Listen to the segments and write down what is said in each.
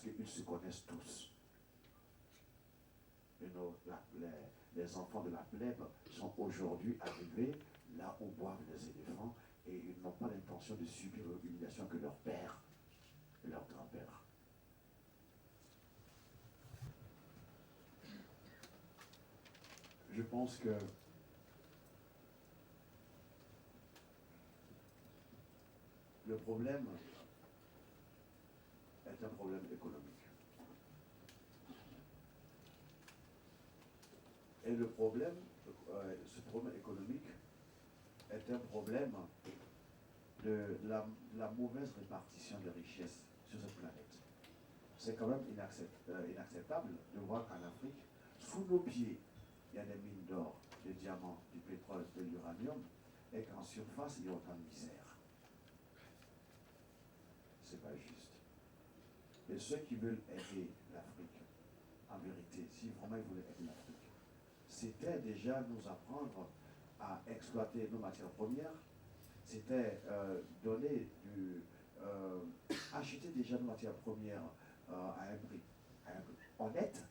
parce qu'ils se connaissent tous. Et les enfants de la plèbe sont aujourd'hui arrivés là où boivent les éléphants et ils n'ont pas l'intention de subir l'humiliation que leur père et leur grand-père. Je pense que le problème est un problème économique. Et le problème, ce problème économique est un problème de la mauvaise répartition des richesses sur cette planète. C'est quand même inacceptable de voir qu'en Afrique, sous nos pieds, il y a des mines d'or, des diamants, du pétrole, de l'uranium, et qu'en surface, il y a autant de misère. C'est pas juste. Et ceux qui veulent aider l'Afrique, en vérité, si vraiment ils voulaient aider l'Afrique, c'était déjà nous apprendre à exploiter nos matières premières, c'était acheter déjà nos matières premières à un prix honnête.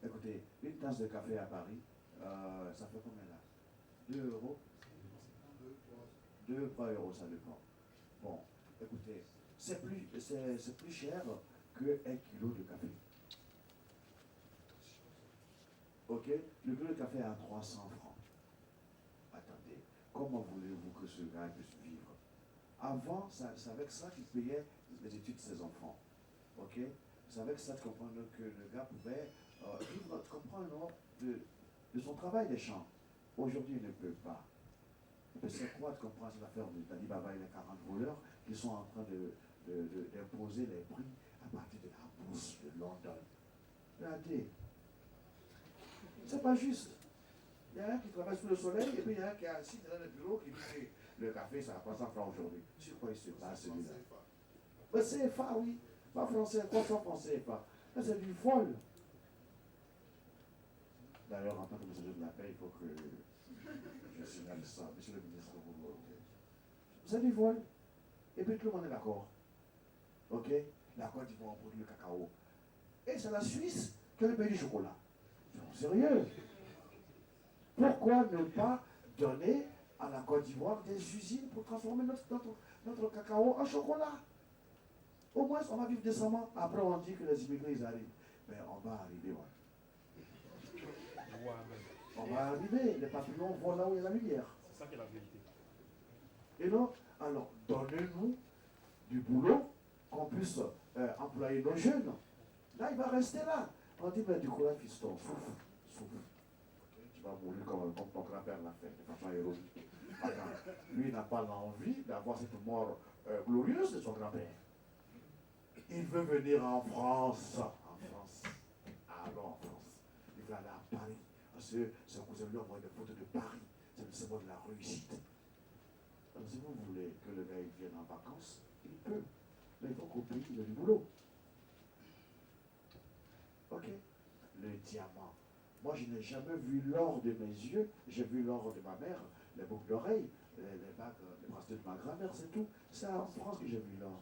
Écoutez, une tasse de café à Paris, ça fait combien là? 2 euros? 2, 3 euros, ça dépend. Bon, écoutez, c'est plus cher que 1 kilo de café. Ok? Le kilo de café est à 300 francs. Attendez, comment voulez-vous que ce gars puisse vivre? Avant, c'est avec ça qu'il payait les études de ses enfants. Ok? C'est avec ça que le gars pouvait vivre, comprendre de son travail des champs. Aujourd'hui, il ne peut pas. Mais c'est quoi de comprendre cette affaire d'Ali Baba et les 40 voleurs qui sont en train d'imposer les prix à partir de la bourse de London? Regardez, c'est pas juste. Il y a un qui travaille sous le soleil et puis il y a un qui est assis dans le bureau qui dit le café, ça a 300 francs aujourd'hui. Sur quoi il se base celui-là? Mais c'est CFA, oui. Pas français, quoi soit français, pas. Mais c'est du folle. D'ailleurs, en tant que messager de la paix, il faut que je signale ça, monsieur le ministre. C'est du vol. Et puis tout le monde est d'accord. Ok? La Côte d'Ivoire produit le cacao. Et c'est la Suisse qui est le pays du chocolat. Sérieux? Pourquoi ne pas donner à la Côte d'Ivoire des usines pour transformer notre cacao en chocolat? Au moins, on va vivre décemment. Après, on dit que les immigrés, ils arrivent. Mais on va arriver, ouais. On va arriver. Les papillons vont là où il y a la lumière. C'est ça qui est la vérité. Et donc, alors, donnez-nous du boulot, qu'on puisse employer nos jeunes. Là, il va rester là. On dit, mais du courage, fiston, souffle, souffle. Okay, tu vas mourir comme ton grand-père l'a fait, de façon héroïque. Attends, lui n'a pas l'envie d'avoir cette mort glorieuse de son grand-père. Il veut venir en France. En France. Alors en France. Il veut aller à Paris. Parce que son cousin lui envoie des photos de Paris. C'est le symbole de la réussite. Alors si vous voulez que le gars il vienne en vacances, il peut. Mais il faut qu'au pays il ait du boulot. Ok? Le diamant. Moi, je n'ai jamais vu l'or de mes yeux. J'ai vu l'or de ma mère, les boucles d'oreilles, les bagues, les bracelets de ma grand-mère, c'est tout. C'est en France que j'ai vu l'or.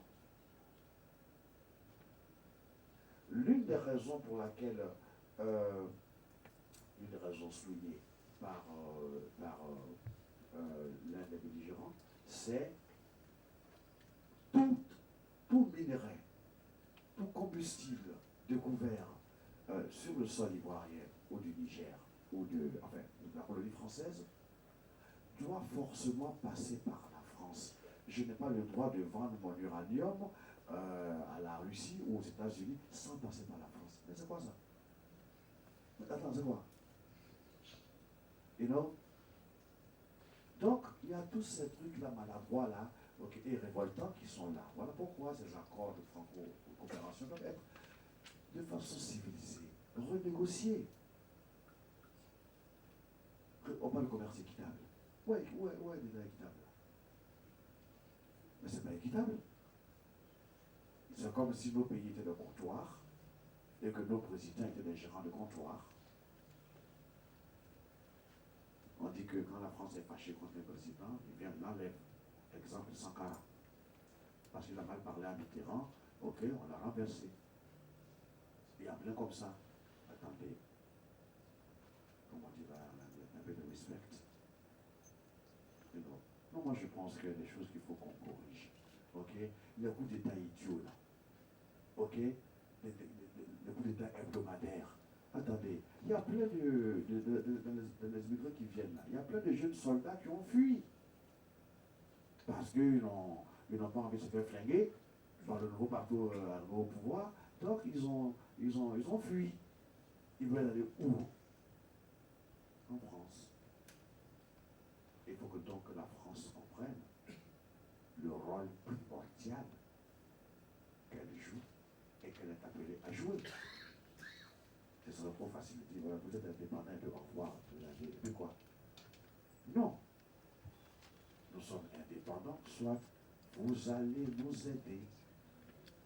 L'une des raisons pour laquelle, une des raisons soulignée par l'un des belligérants, c'est tout minerai, tout combustible découvert sur le sol ivoirien ou du Niger ou de la colonie française doit forcément passer par la France. Je n'ai pas le droit de vendre mon uranium à la Russie ou aux États-Unis sans passer par la France. Mais c'est quoi ça? Attends, c'est quoi? You know? Donc, il y a tous ces trucs-là maladroits là, et révoltants qui sont là. Voilà pourquoi ces accords de franco-coopération doivent être de façon civilisée, renégociés. On parle de commerce équitable. Ouais, déjà équitable. Mais c'est pas équitable. C'est comme si nos pays étaient des comptoirs et que nos présidents étaient des gérants de comptoirs. On dit que quand la France est fâchée contre les présidents, il vient de l'enlève. Exemple Sankara. Parce qu'il a mal parlé à Mitterrand, Ok, on l'a renversé. Et en plein comme ça, attendez, comment dire en anglais, un peu de respect. Non, non, moi je pense qu'il y a des choses qu'il faut qu'on corrige. Ok, le coup d'état idiot là. Ok, le coup d'état hebdomadaire. Attendez, il y a plein dans les immigrés qui viennent là, il y a plein de jeunes soldats qui ont fui. Parce qu'ils n'ont pas envie de se faire flinguer par le nouveau parti au pouvoir. Donc ils ont fui. Ils veulent aller où? En France. Il faut que donc la France comprenne le rôle primordial qu'elle joue et qu'elle est appelée à jouer. Ce serait trop facile de dire, voilà, vous êtes indépendant de au revoir, de quoi? Non. Nous sommes indépendants, soit vous allez nous aider